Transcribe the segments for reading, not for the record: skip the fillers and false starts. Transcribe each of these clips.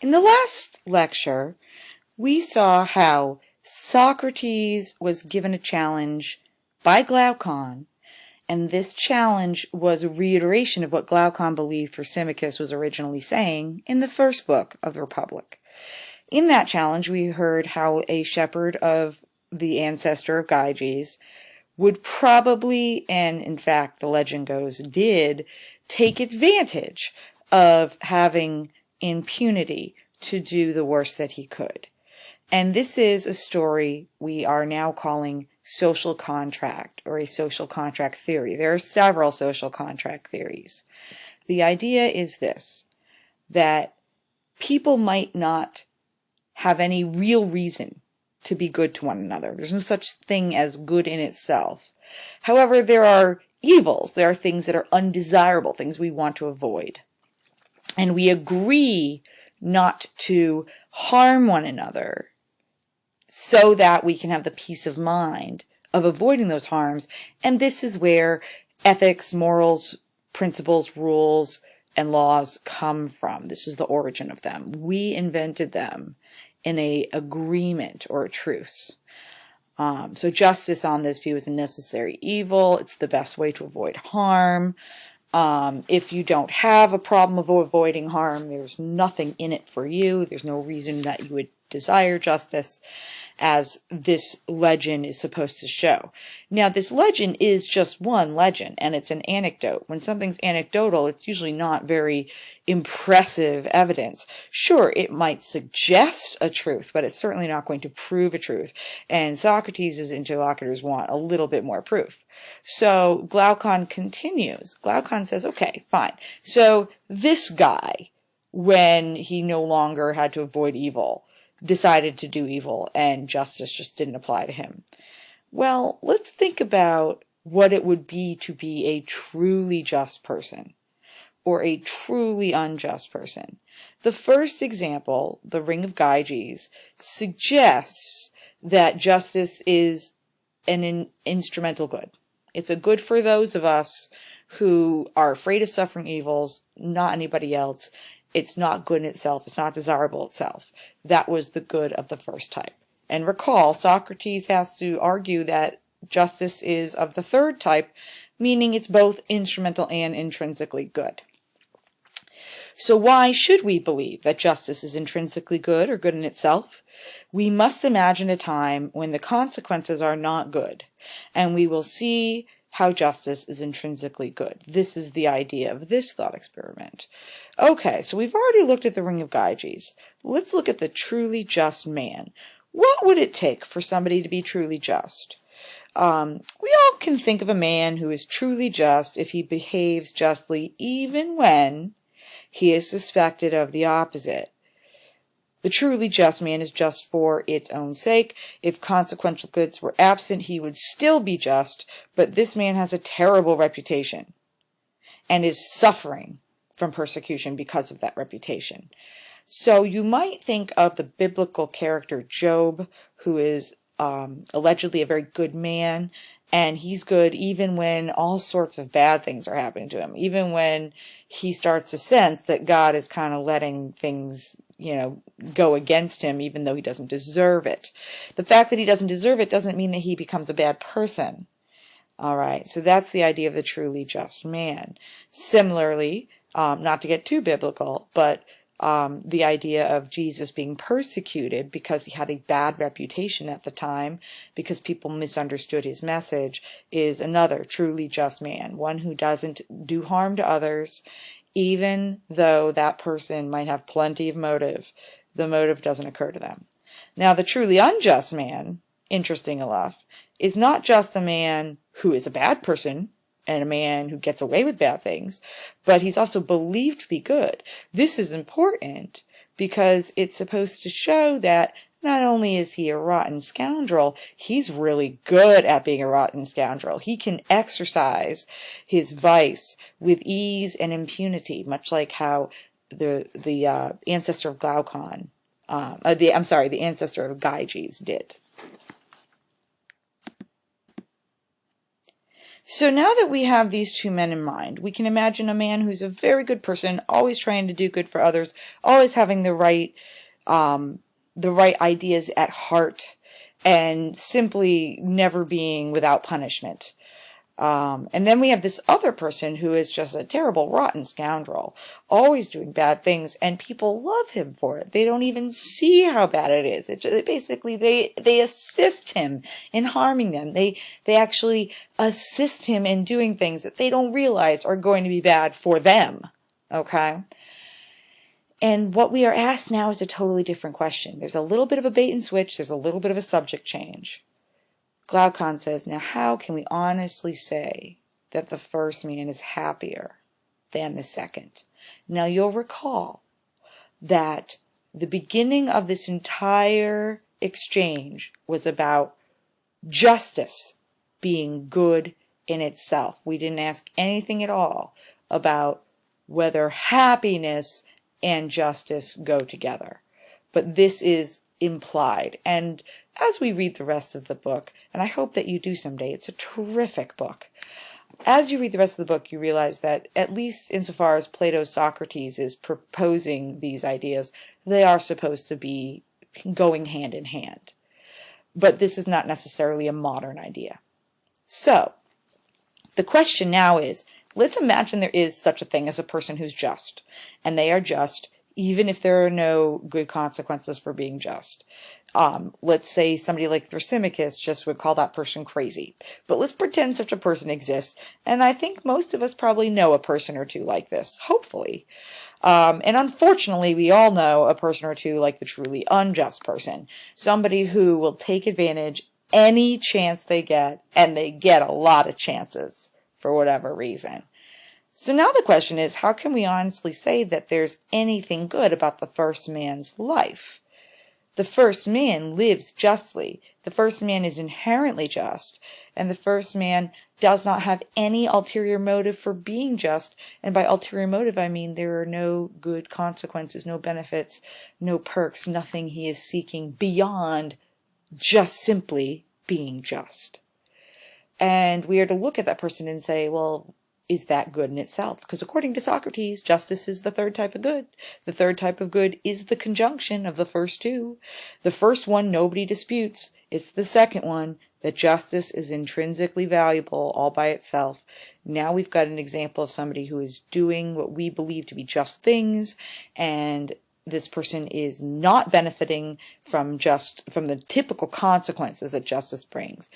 In the last lecture, we saw how Socrates was given a challenge by Glaucon, and this challenge was a reiteration of what Glaucon believed Thrasymachus was originally saying in the first book of the Republic. In that challenge, we heard how a shepherd of the ancestor of Gyges would probably, and in fact the legend goes, did, take advantage of having impunity to do the worst that he could. And this is a story we are now calling social contract, or a social contract theory. There are several social contract theories. The idea is this, that people might not have any real reason to be good to one another. There's no such thing as good in itself. However, there are evils. There are things that are undesirable, things we want to avoid. And we agree not to harm one another so that we can have the peace of mind of avoiding those harms. And this is where ethics, morals, principles, rules, and laws come from. This is the origin of them. We invented them in a agreement or a truce. So justice on this view is a necessary evil. It's the best way to avoid harm. If you don't have a problem of avoiding harm, there's nothing in it for you. There's no reason that you would desire justice, as this legend is supposed to show. Now, this legend is just one legend, and it's an anecdote. When something's anecdotal, it's usually not very impressive evidence. Sure, it might suggest a truth, but it's certainly not going to prove a truth. And Socrates' interlocutors want a little bit more proof. So Glaucon continues. Glaucon says, okay, fine. So this guy, when he no longer had to avoid evil, decided to do evil, and justice just didn't apply to him. Well, let's think about what it would be to be a truly just person, or a truly unjust person. The first example, the Ring of Gyges, suggests that justice is an instrumental good. It's a good for those of us who are afraid of suffering evils, not anybody else. It's not good in itself. It's not desirable itself. That was the good of the first type. And recall, Socrates has to argue that justice is of the third type, meaning it's both instrumental and intrinsically good. So why should we believe that justice is intrinsically good or good in itself? We must imagine a time when the consequences are not good, and we will see how justice is intrinsically good. This is the idea of this thought experiment. Okay, so we've already looked at the Ring of Gyges. Let's look at the truly just man. What would it take for somebody to be truly just? We all can think of a man who is truly just if he behaves justly even when he is suspected of the opposite. The truly just man is just for its own sake. If consequential goods were absent, he would still be just, but this man has a terrible reputation and is suffering from persecution because of that reputation. So you might think of the biblical character Job, who is allegedly a very good man, and he's good even when all sorts of bad things are happening to him, even when he starts to sense that God is kind of letting things, go against him, even though he doesn't deserve it. The fact that he doesn't deserve it doesn't mean that he becomes a bad person. All right, so that's the idea of the truly just man. Similarly, not to get too biblical, but the idea of Jesus being persecuted because he had a bad reputation at the time, because people misunderstood his message, is another truly just man, one who doesn't do harm to others, even though that person might have plenty of motive. The motive doesn't occur to them. Now, the truly unjust man, interesting enough, is not just a man who is a bad person and a man who gets away with bad things, but he's also believed to be good. This is important because it's supposed to show that not only is he a rotten scoundrel, he's really good at being a rotten scoundrel. He can exercise his vice with ease and impunity, much like how the ancestor of Glaucon, the ancestor of Gyges did. So now that we have these two men in mind, we can imagine a man who's a very good person, always trying to do good for others, always having the right ideas at heart, and simply never being without punishment. And then we have this other person who is just a terrible, rotten scoundrel, always doing bad things, and people love him for it. They don't even see how bad it is. Basically, they assist him in harming them. They actually assist him in doing things that they don't realize are going to be bad for them. Okay? And what we are asked now is a totally different question. There's a little bit of a bait and switch. There's a little bit of a subject change. Glaucon says, now how can we honestly say that the first man is happier than the second? Now you'll recall that the beginning of this entire exchange was about justice being good in itself. We didn't ask anything at all about whether happiness and justice go together. But this is implied. And as we read the rest of the book, and I hope that you do someday, it's a terrific book. As you read the rest of the book, you realize that at least insofar as Plato's Socrates is proposing these ideas, they are supposed to be going hand in hand. But this is not necessarily a modern idea. So, the question now is, let's imagine there is such a thing as a person who's just, and they are just even if there are no good consequences for being just. Let's say somebody like Thrasymachus just would call that person crazy. But let's pretend such a person exists, and I think most of us probably know a person or two like this, hopefully. And unfortunately, we all know a person or two like the truly unjust person. Somebody who will take advantage any chance they get, and they get a lot of chances for whatever reason. So now the question is, how can we honestly say that there's anything good about the first man's life? The first man lives justly. The first man is inherently just. And the first man does not have any ulterior motive for being just. And by ulterior motive, I mean there are no good consequences, no benefits, no perks, nothing he is seeking beyond just simply being just. And we are to look at that person and say, well, is that good in itself? Because according to Socrates, justice is the third type of good. The third type of good is the conjunction of the first two. The first one nobody disputes. It's the second one, that justice is intrinsically valuable all by itself. Now we've got an example of somebody who is doing what we believe to be just things, and this person is not benefiting from the typical consequences that justice brings.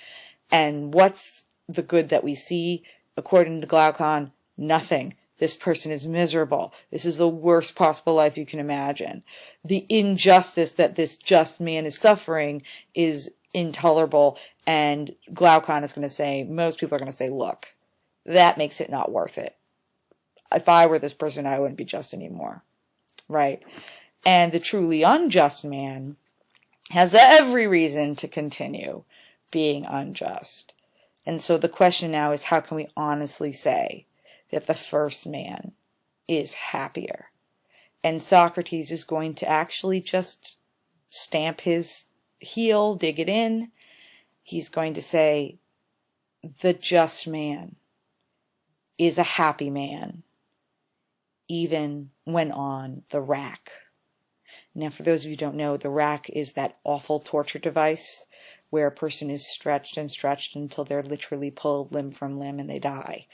And what's the good that we see? According to Glaucon, nothing. This person is miserable. This is the worst possible life you can imagine. The injustice that this just man is suffering is intolerable. And Glaucon is going to say, most people are going to say, look, that makes it not worth it. If I were this person, I wouldn't be just anymore. Right? And the truly unjust man has every reason to continue being unjust. And so the question now is, how can we honestly say that the first man is happier? And Socrates is going to actually just stamp his heel, dig it in. He's going to say, the just man is a happy man, even when on the rack. Now, for those of you who don't know, the rack is that awful torture device where a person is stretched and stretched until they're literally pulled limb from limb and they die.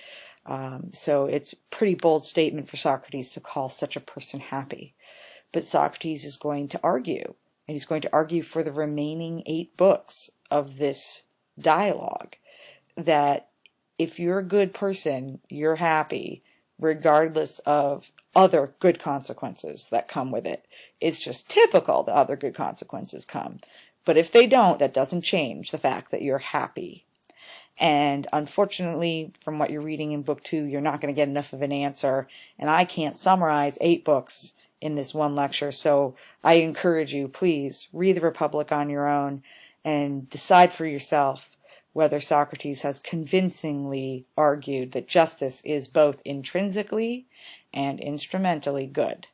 So it's a pretty bold statement for Socrates to call such a person happy. But Socrates is going to argue, and he's going to argue for the remaining 8 books of this dialogue, that if you're a good person, you're happy, regardless of other good consequences that come with it. It's just typical that other good consequences come. But if they don't, that doesn't change the fact that you're happy. And unfortunately, from what you're reading in book 2, you're not going to get enough of an answer. And I can't summarize 8 books in this one lecture. So I encourage you, please read the Republic on your own and decide for yourself whether Socrates has convincingly argued that justice is both intrinsically and instrumentally good.